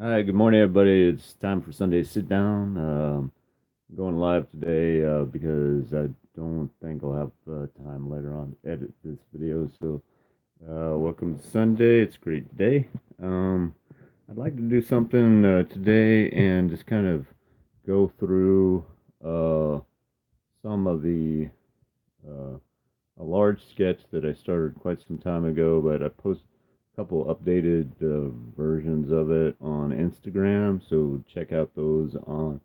Hi, good morning, everybody. It's time for Sunday sit down. I'm going live today because I don't think I'll have time later on to edit this video. So, welcome to Sunday. It's a great day. I'd like to do something today and just kind of go through uh, some of uh, a large sketch that I started quite some time ago, but I posted a couple updated versions of it on Instagram. So check out those on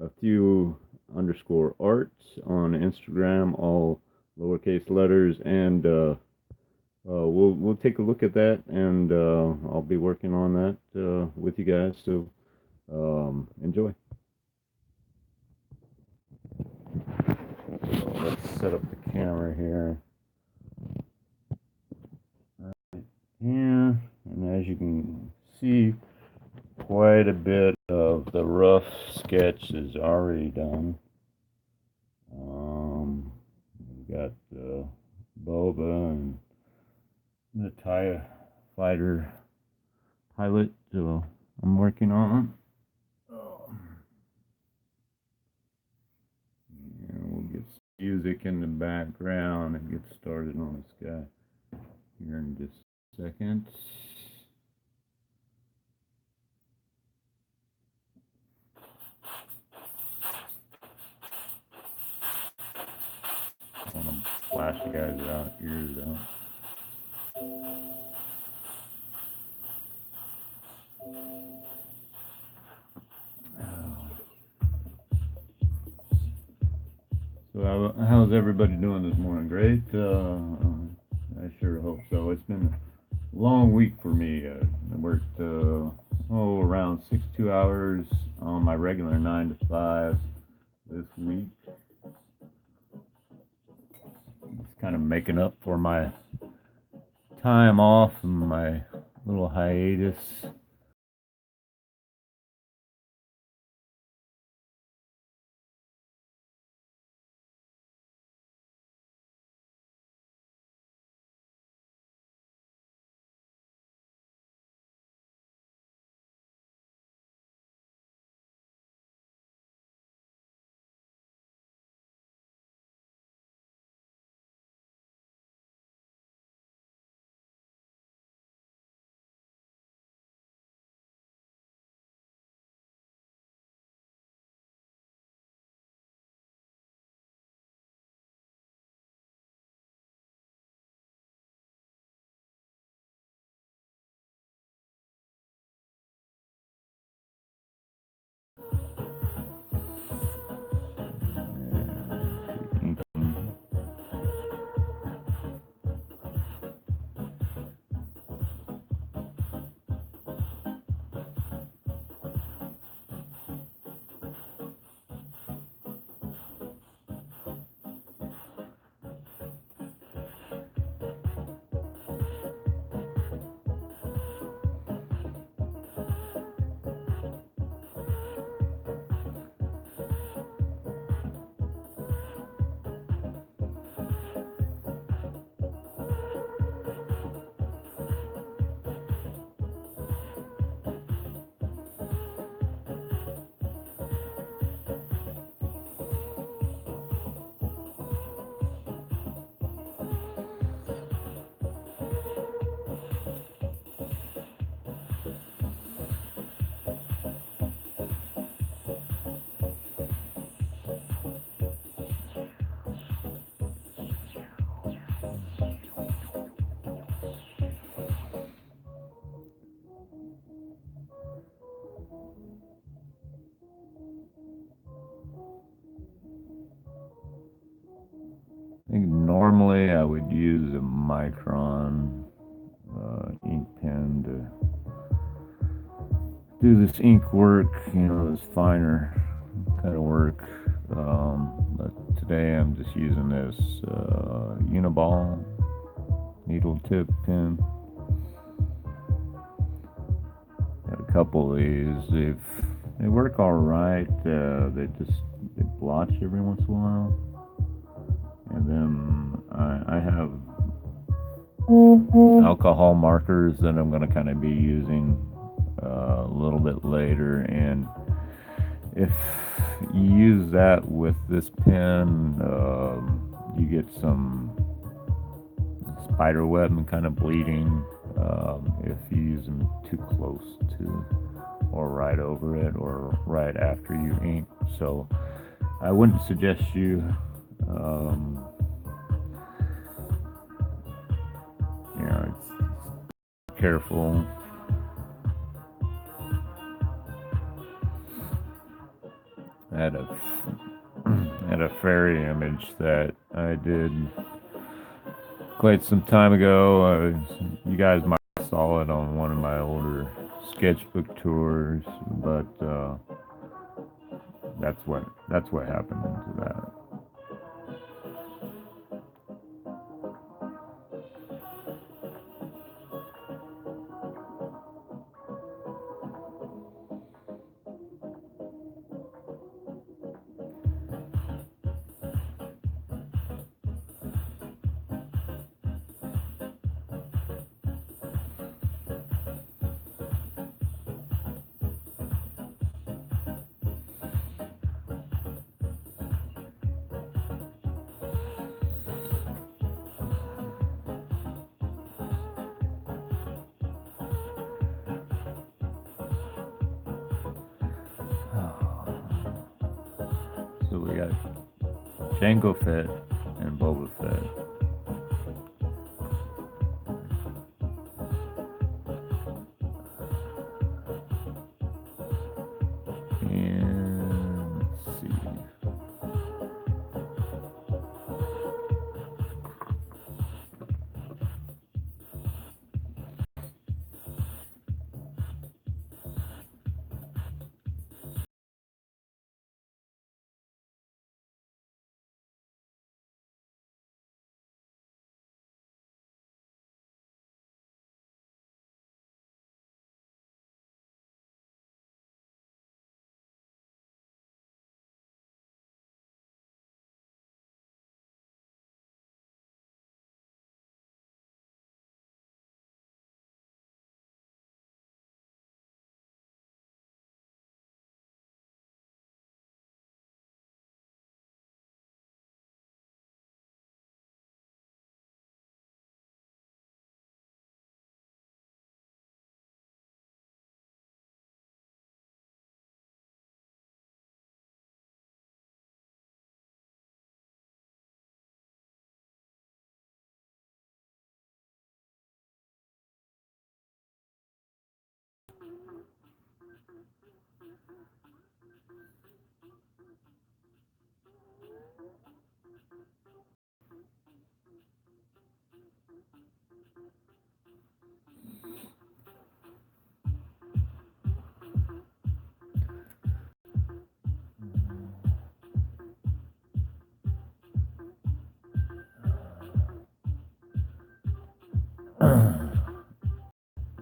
a few underscore arts on Instagram, all lowercase letters, and we'll take a look at that, and I'll be working on that with you guys. So enjoy. So let's set up the camera here. Here, and as you can see, quite a bit of the rough sketch is already done. We got Boba and the TIE fighter pilot I'm working on. And we'll get some music in the background and get started on this guy here in just a second. I want to flash the guys out, ears out. So how's everybody doing this morning? Great. I sure hope so. It's been a long week for me. I worked around 62 hours on my regular 9 to 5 this week. It's kind of making up for my time off and my little hiatus. I think normally I would use a Micron ink pen to do this ink work, this finer kind of work. But today I'm just using this Uniball needle tip pen. Got a couple of these. They work all right. They blotch every once in a while. And then I have alcohol markers that I'm going to kind of be using a little bit later, and if you use that with this pen, you get some spider web and kind of bleeding if you use them too close to or right over it or right after you ink. So I wouldn't suggest you you know, it's careful. I had a had a fairy image that I did quite some time ago. You guys might have saw it on one of my older sketchbook tours, but that's what happened to that. So we got Jango Fett and Boba Fett. And let's see.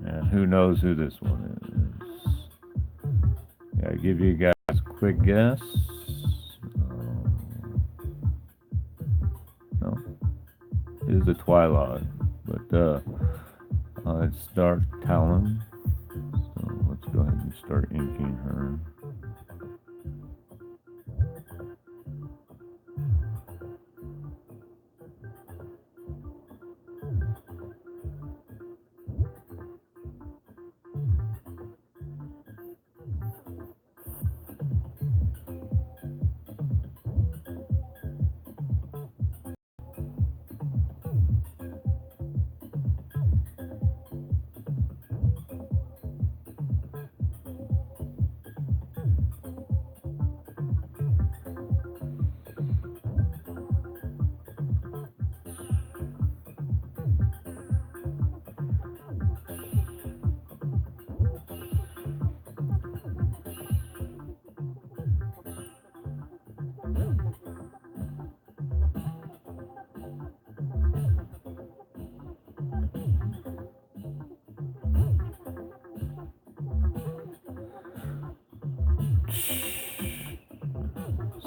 And who knows who this one is? Yeah, I give you guys a quick guess. No, it is a Twilight, but it's Darth Talon. So let's go ahead and start inking her.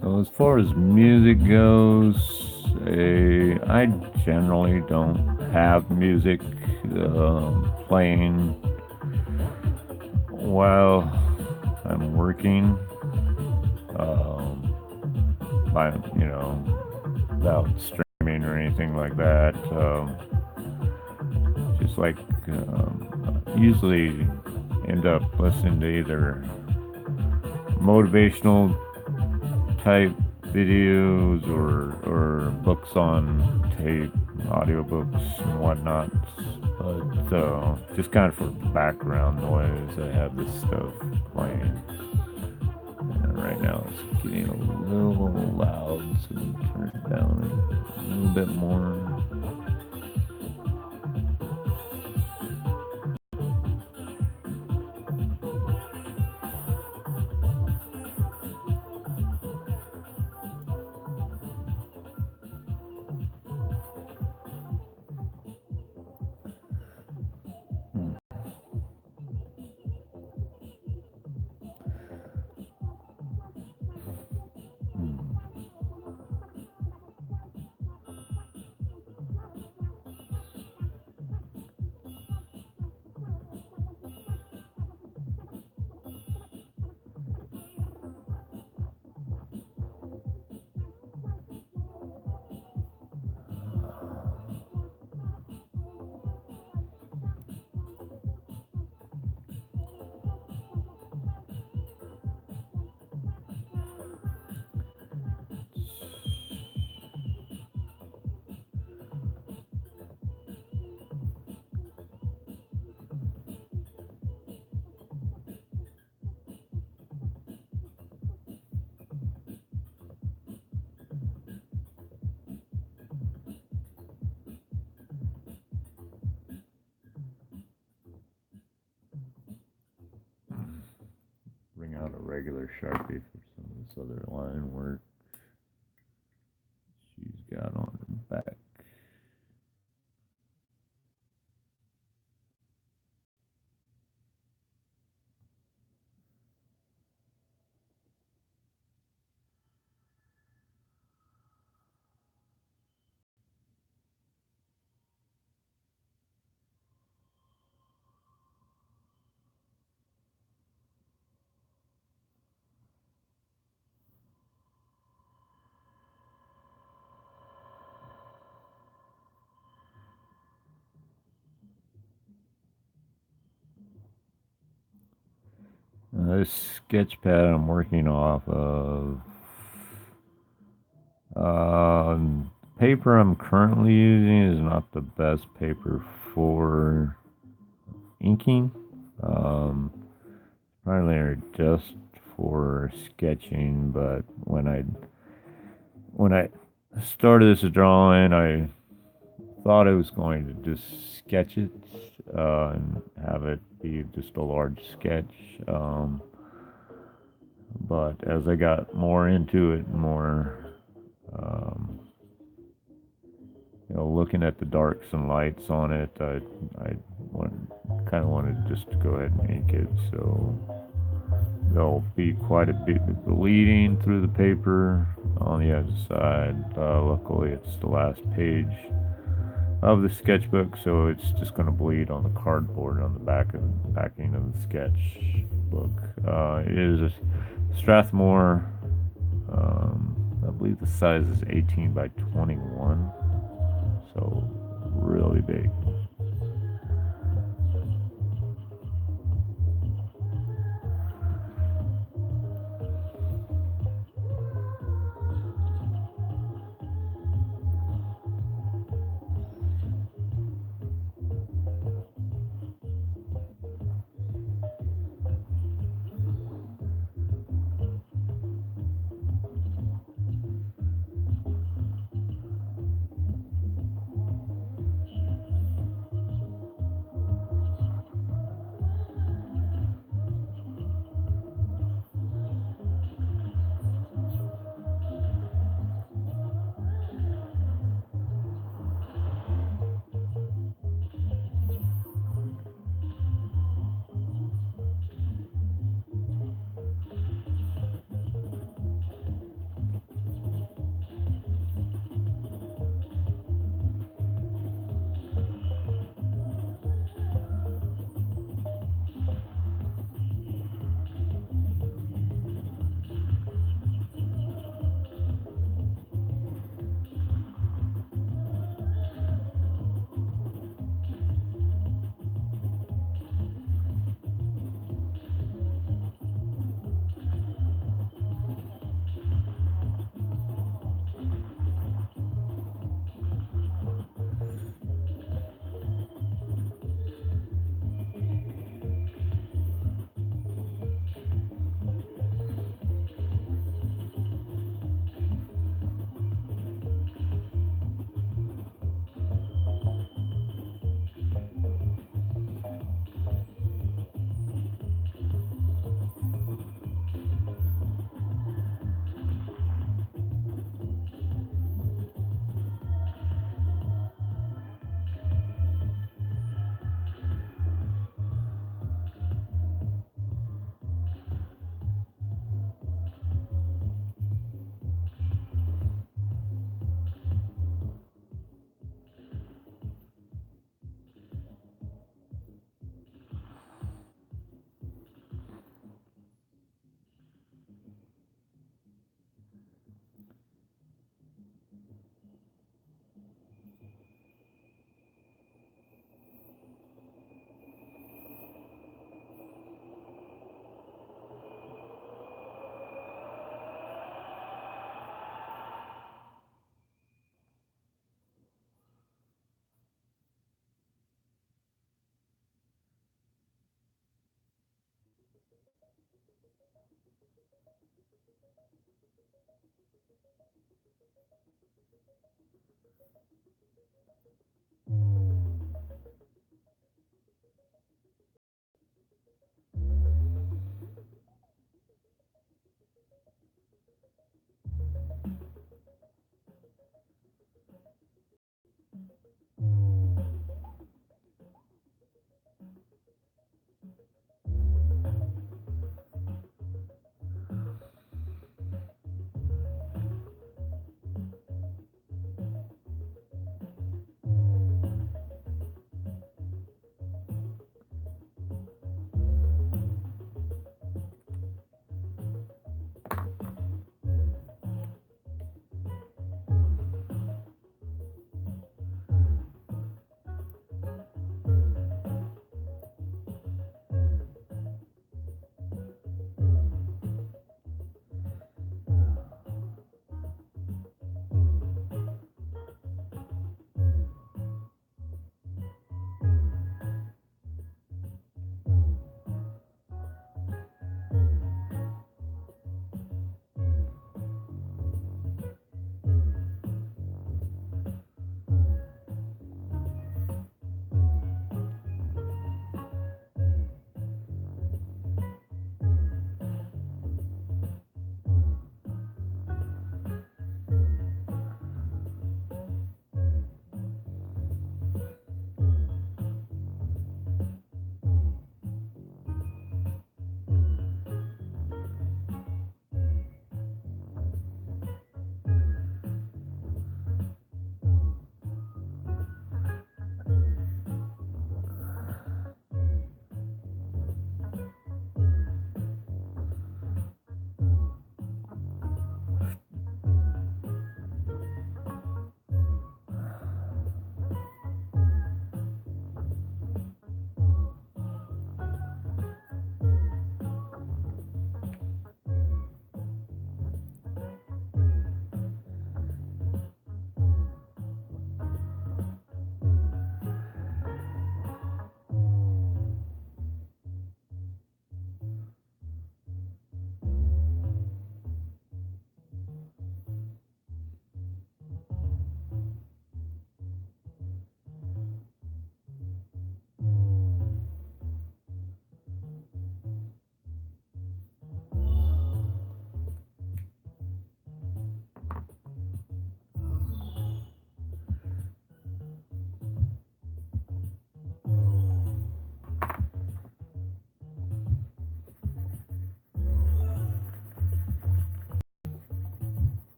So as far as music goes, I generally don't have music playing while I'm working, by without streaming or anything like that. Just like usually end up listening to either motivational type videos or books on tape, audiobooks and whatnot. But just kind of for background noise, I have this stuff playing. And right now it's getting a little loud, so we turn it down a little bit more. Bring out a regular Sharpie for some of this other line work she's got on her back. This sketch pad I'm working off of, paper I'm currently using is not the best paper for inking. Primarily just for sketching, but when I started this drawing, I thought I was going to just sketch it and have it be just a large sketch. But as I got more into it, more looking at the darks and lights on it, I kind of wanted just to go ahead and ink it. So there'll be quite a bit of bleeding through the paper on the other side. Luckily, it's the last page of the sketchbook, so it's just going to bleed on the cardboard on the backing of the sketchbook. It is a Strathmore. I believe the size is 18 by 21, so really big.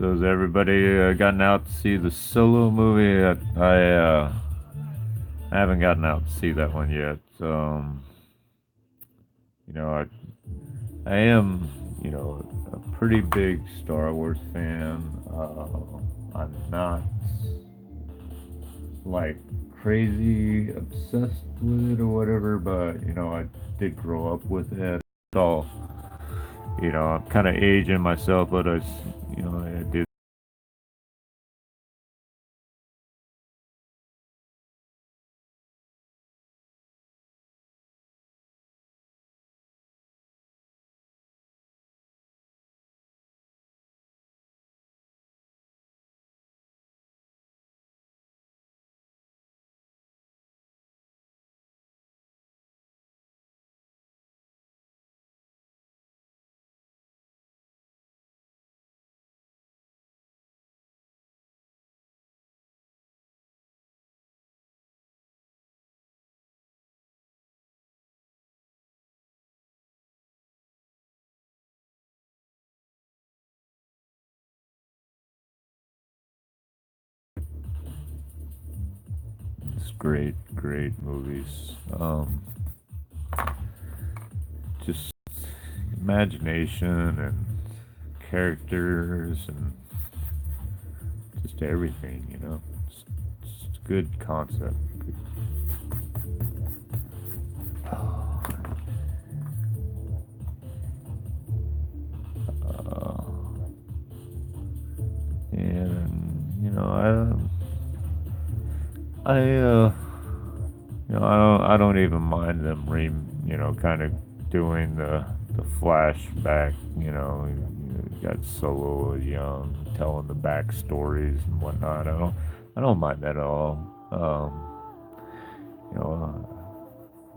So has everybody gotten out to see the Solo movie? I haven't gotten out to see that one yet. You know, I am, a pretty big Star Wars fan. I'm not like crazy obsessed with it or whatever, but I did grow up with it. So, I'm kind of aging myself, but I did. It's great, great movies. Just imagination and characters and just everything, It's a good concept. Uh, and I don't even mind them kind of doing the flashback. You got Solo young, telling the backstories and whatnot. I don't mind that at all.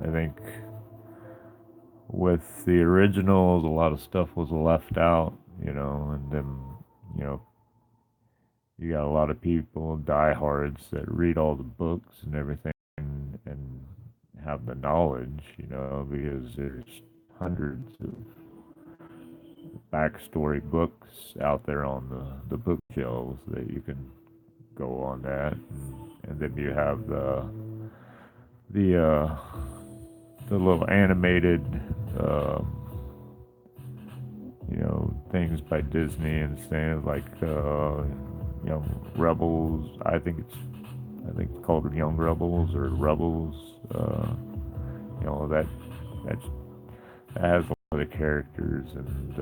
I think with the originals, a lot of stuff was left out. And then you know, you got a lot of people, diehards, that read all the books and everything and have the knowledge, because there's hundreds of backstory books out there on the bookshelves that you can go on that. And then you have the uh, the little animated things by Disney and things like Rebels. I think it's called Young Rebels or Rebels. You know that that's, that has a lot of characters and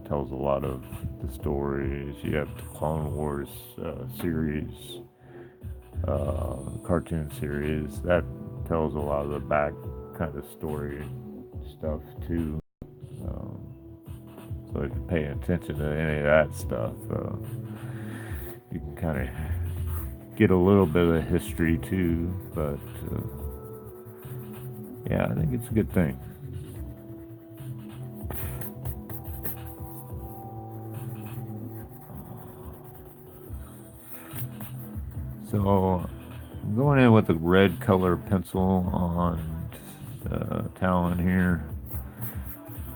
tells a lot of the stories. You have the Clone Wars series, cartoon series that tells a lot of the back kind of story stuff too. Um, so if you pay attention to any of that stuff, you can kind of get a little bit of history too. But yeah, I think it's a good thing. So I'm going in with a red color pencil on Talon here.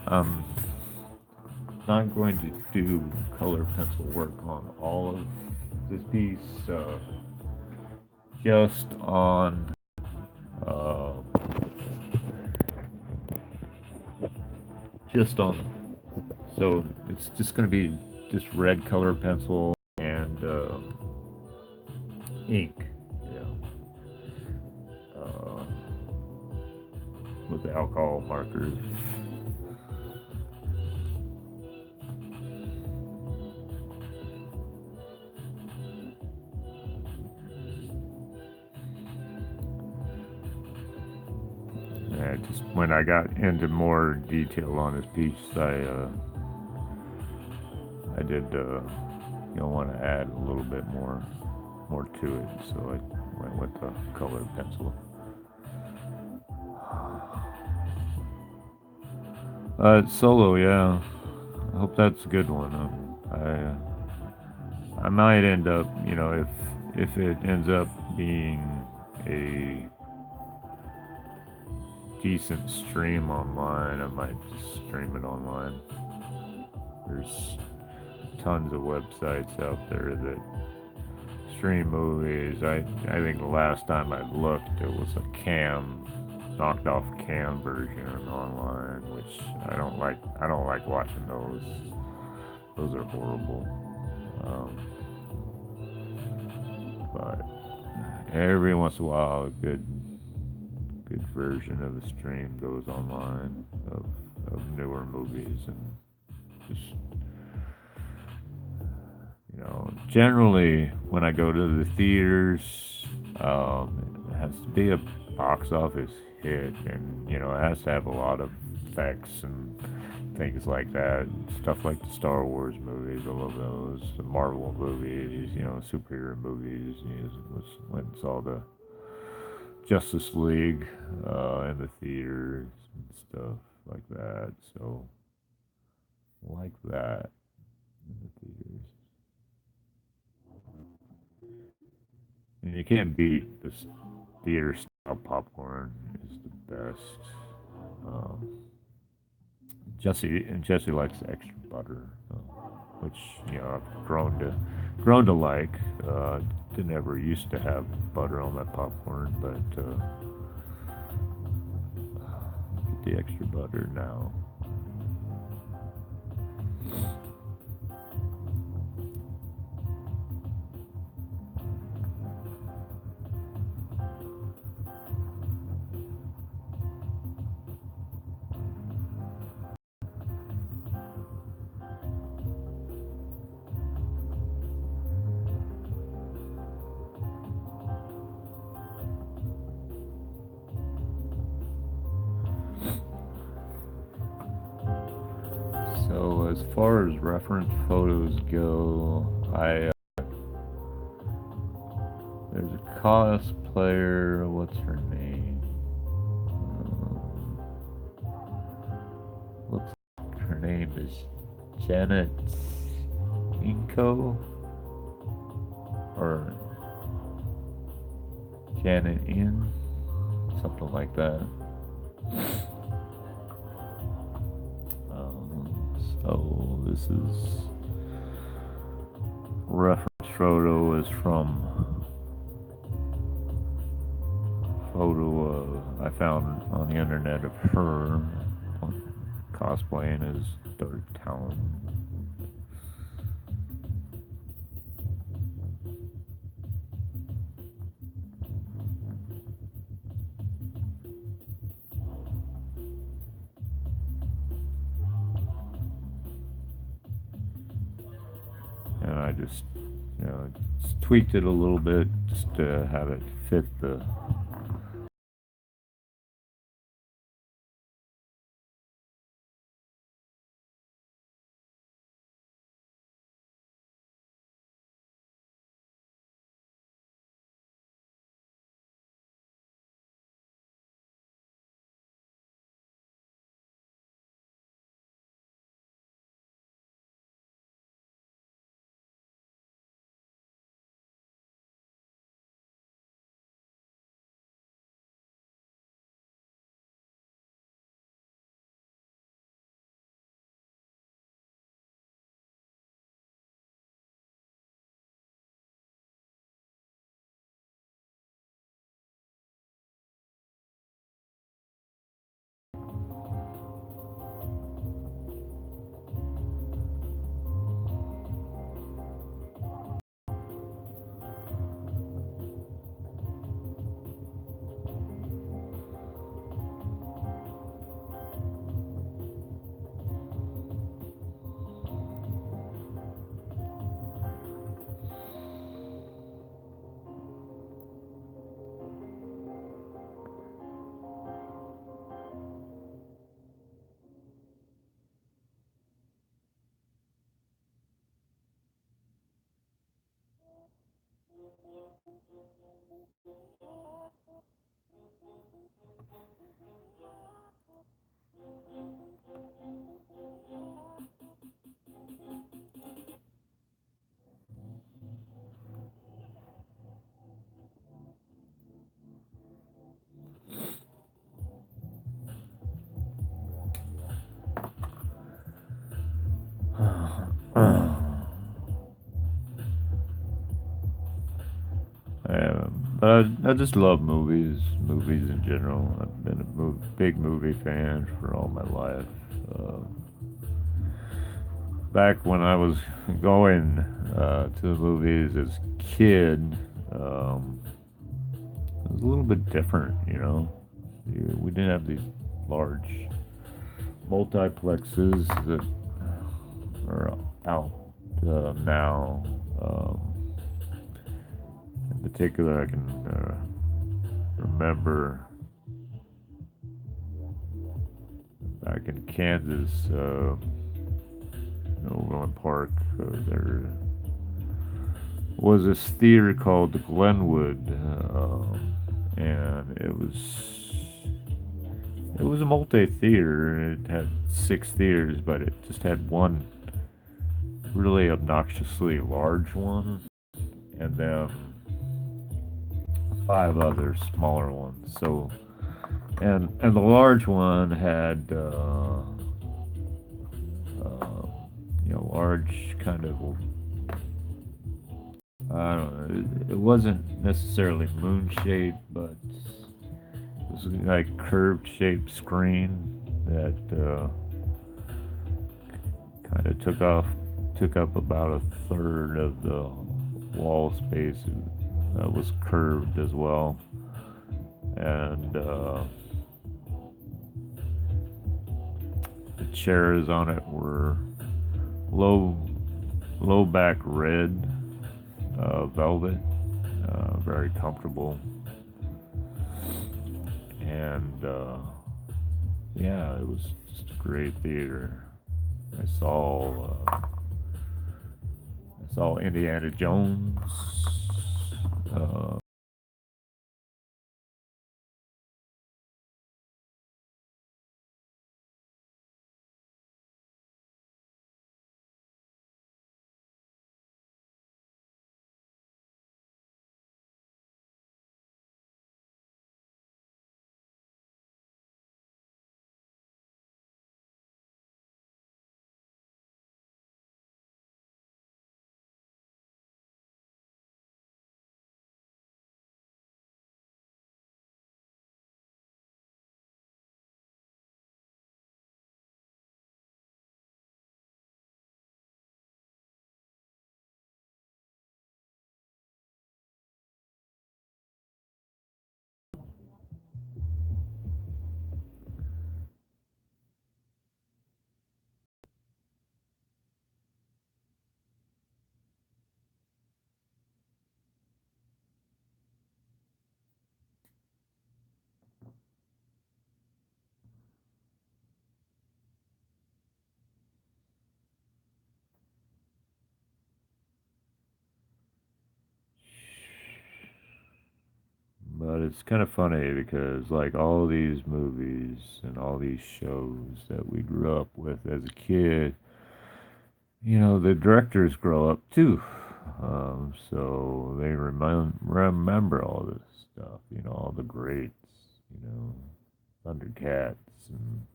I'm not going to do color pencil work on all of this piece, just on uh, just on. So it's just going to be just red color pencil and ink, you know, uh, with the alcohol markers. Just when I got into more detail on this piece, I did want to add a little bit more to it, so I went with the colored pencil. Solo, yeah. I hope that's a good one. I might end up, if it ends up being a decent stream online, I might just stream it online. There's tons of websites out there that stream movies. I think the last time I looked, it was a cam, knocked off cam version online, which I don't like. I don't like watching those. Those are horrible. Um, but every once in a while, a good version of the stream goes online of newer movies and just generally when I go to the theaters, it has to be a box office hit, and it has to have a lot of effects and things like that. Stuff like the Star Wars movies, I love those. The Marvel movies, superhero movies. Went and saw the Justice League in the theaters and stuff like that. So, like that in the theaters. And you can't beat this theater style popcorn is the best. Um, Jesse likes the extra butter, which I've grown to like. Didn't ever used to have butter on my popcorn, but get the extra butter now. So as far as reference photos go, I there's a cosplayer. What's her name? Looks like her name is Janet Inco or Janet In, something like that. So this is reference photo is from photo I found on the internet of her cosplaying as Darth Talon. And I just, just tweaked it a little bit just to have it fit the. I just love movies in general. I've been a big movie fan for all my life. Uh, Back when I was going to the movies as a kid, um, it was a little bit different, you know. We didn't have these large multiplexes that are out now. In particular, I can remember back in Kansas, Overland Park, there was this theater called the Glenwood, and it was a multi-theater. It had 6 theaters, but it just had one really obnoxiously large one, and then 5 other smaller ones. So, and the large one had large kind of, I don't know. It wasn't necessarily moon shaped, but it was like curved shaped screen that kind of took up about a third of the wall space. That was curved as well, and the chairs on it were low low back red velvet, very comfortable, and yeah, it was just a great theater. I saw uh, I saw Indiana Jones. Uh, but it's kind of funny because, like, all these movies and all these shows that we grew up with as a kid, the directors grow up too. So they remember all this stuff, all the greats, you know, Thundercats and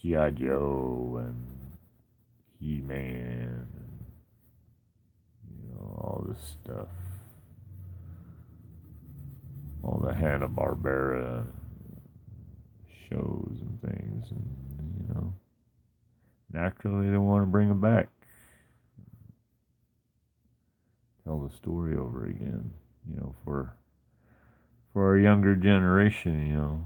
G.I. Joe and He-Man and, all this stuff. All the Hanna-Barbera shows and things, and, naturally they want to bring them back, tell the story over again, for our younger generation,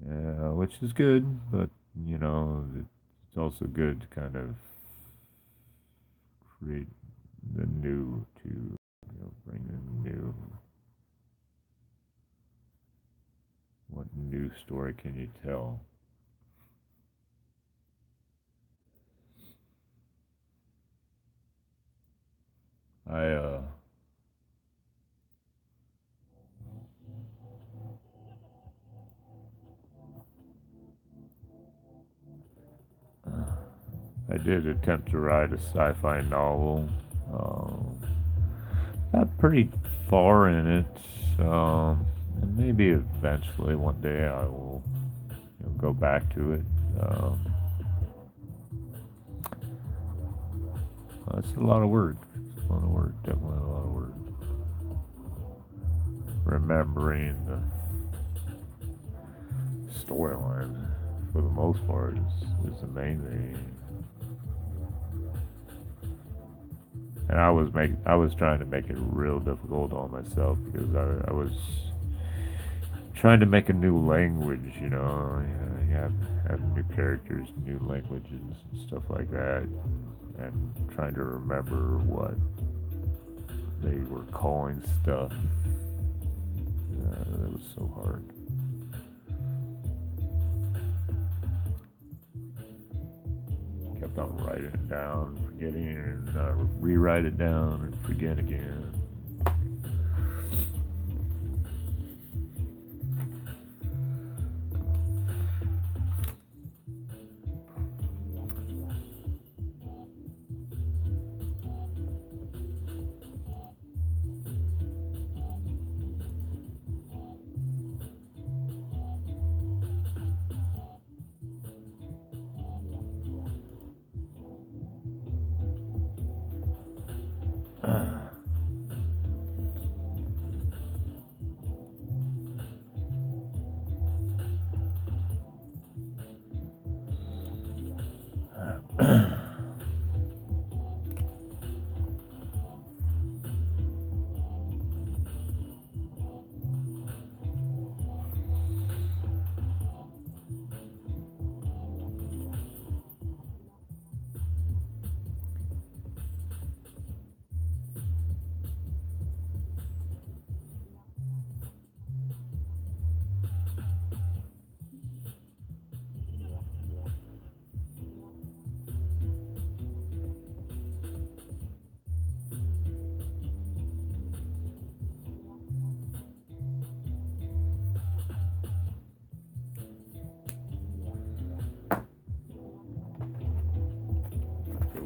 yeah, which is good, but it's also good to kind of create the new to, bring in new. What new story can you tell? I I did attempt to write a sci-fi novel. Um, Got pretty far in it, and maybe eventually one day I will, go back to it. Um, That's a lot of work. It's a lot of work. Definitely a lot of work. Remembering the storyline for the most part is the main thing. And I was trying to make it real difficult on myself because I was trying to make a new language, you know. You have new characters, new languages, and stuff like that, and trying to remember what they were calling stuff. That was so hard. Kept on writing it down, forgetting, and rewrite it down and forget again.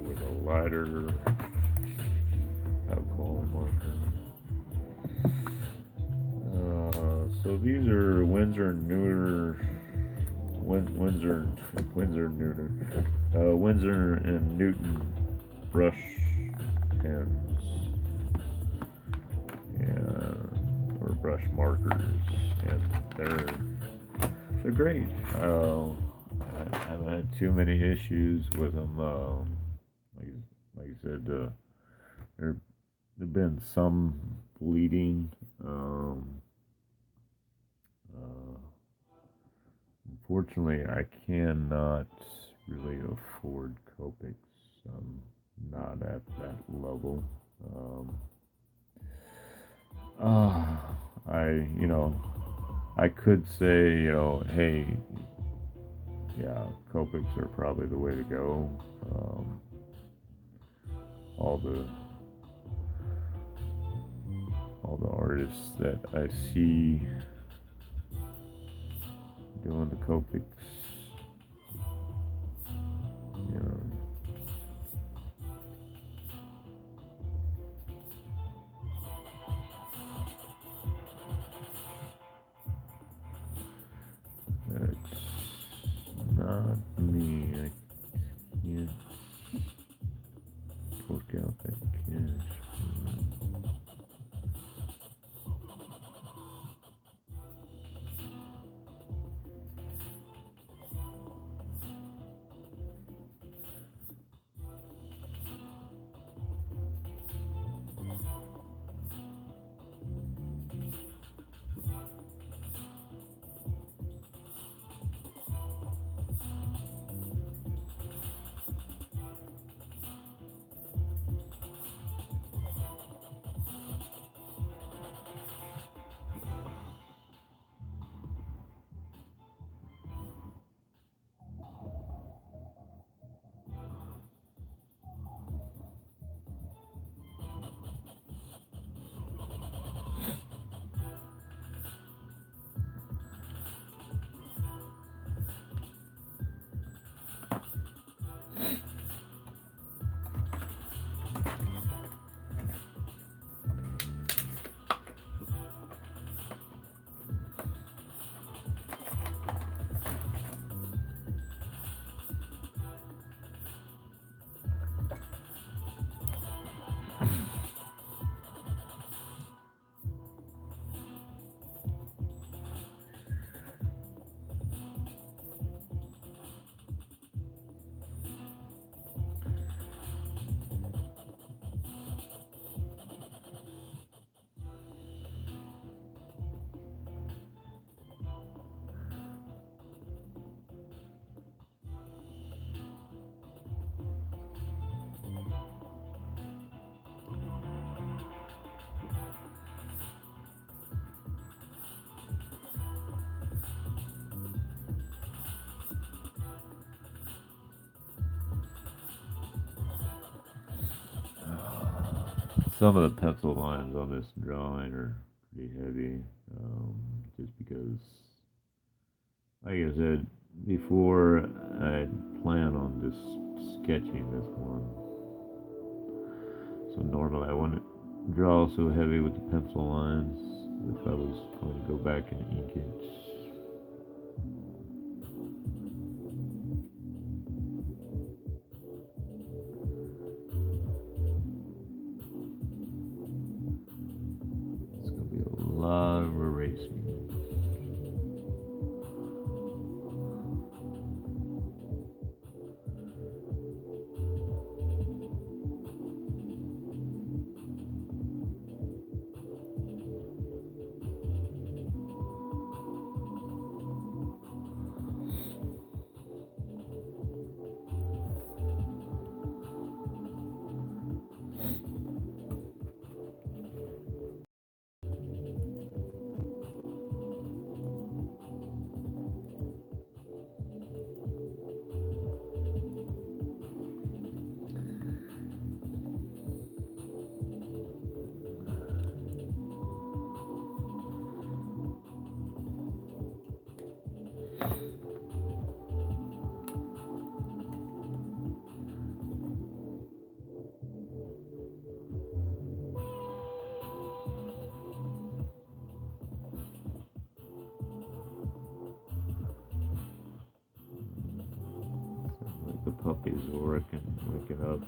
With a lighter alcohol marker. So these are Windsor and Newton brush pens, and or brush markers, and they're great. I haven't had too many issues with them. Like like I said, there there've been some bleeding. Uh, Unfortunately, I cannot really afford Copics. I'm not at that level. Um, uh, I, you know, I could say, hey, yeah, Copics are probably the way to go. Um, all the all the artists that I see doing the Copics, you know, that's not me. I can't fork out that cash. some of the pencil lines on this drawing are pretty heavy, just because, like I said before, I plan on just sketching this one. So normally I wouldn't draw so heavy with the pencil lines if I was going to go back and ink it. It's going to be a lot of erasing. Like the puppies are waking up.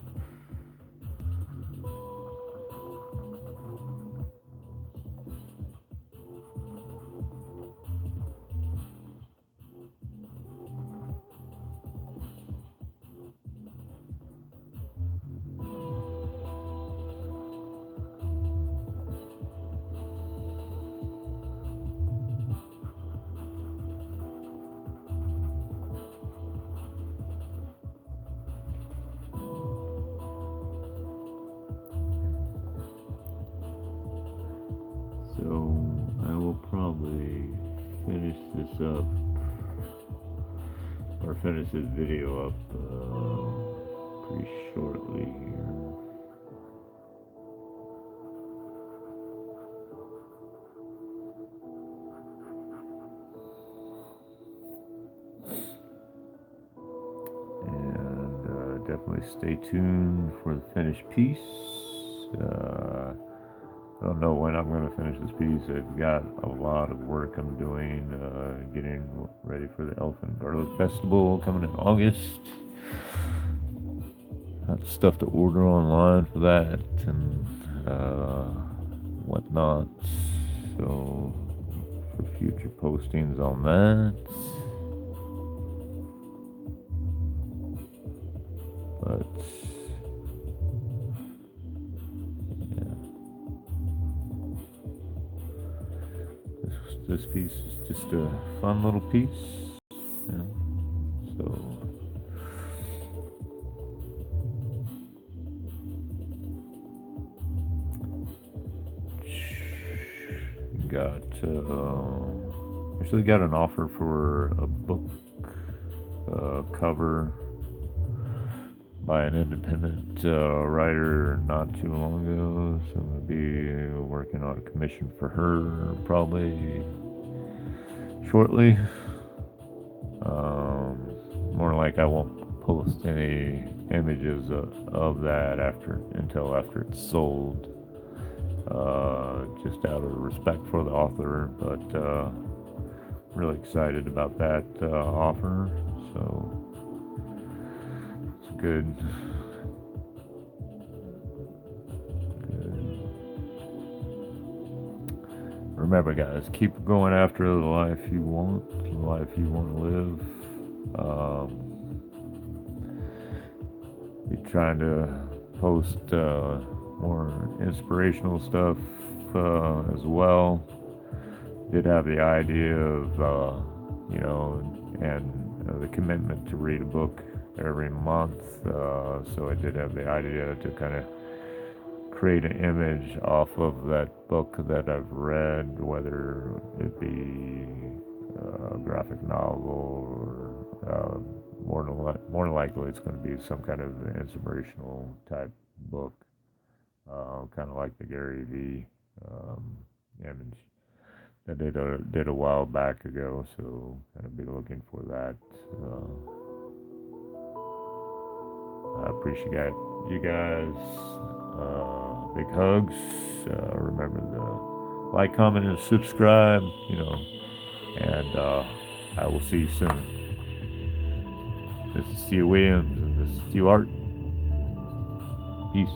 So I will probably finish this up, or finish this video up pretty shortly here. And definitely stay tuned for the finished piece. I don't know when I'm going to finish this piece. I've got a lot of work I'm doing, getting ready for the Elephant Garlic Festival coming in August. Got stuff to order online for that and whatnot. So, for future postings on that. But this piece is just a fun little piece. Yeah. So got actually got an offer for a book cover by an independent writer not too long ago. So I'm going to be working on a commission for her probably shortly. More like I won't post any images of that until after it's sold. Just out of respect for the author, but really excited about that offer. So it's good. Remember, guys, keep going after the life you want, the life you want to live. Be trying to post more inspirational stuff as well. Did have the idea of, and the commitment to read a book every month. So I did have the idea to kind of create an image off of that book that I've read, whether it be a graphic novel or more than likely it's going to be some kind of inspirational type book. kind of like the Gary V image that did a while back ago. So kind of be looking for that. I appreciate you guys. Big hugs. Remember to like, comment, and subscribe. And I will see you soon. This is Stu Williams, and this is Stu Art. Peace.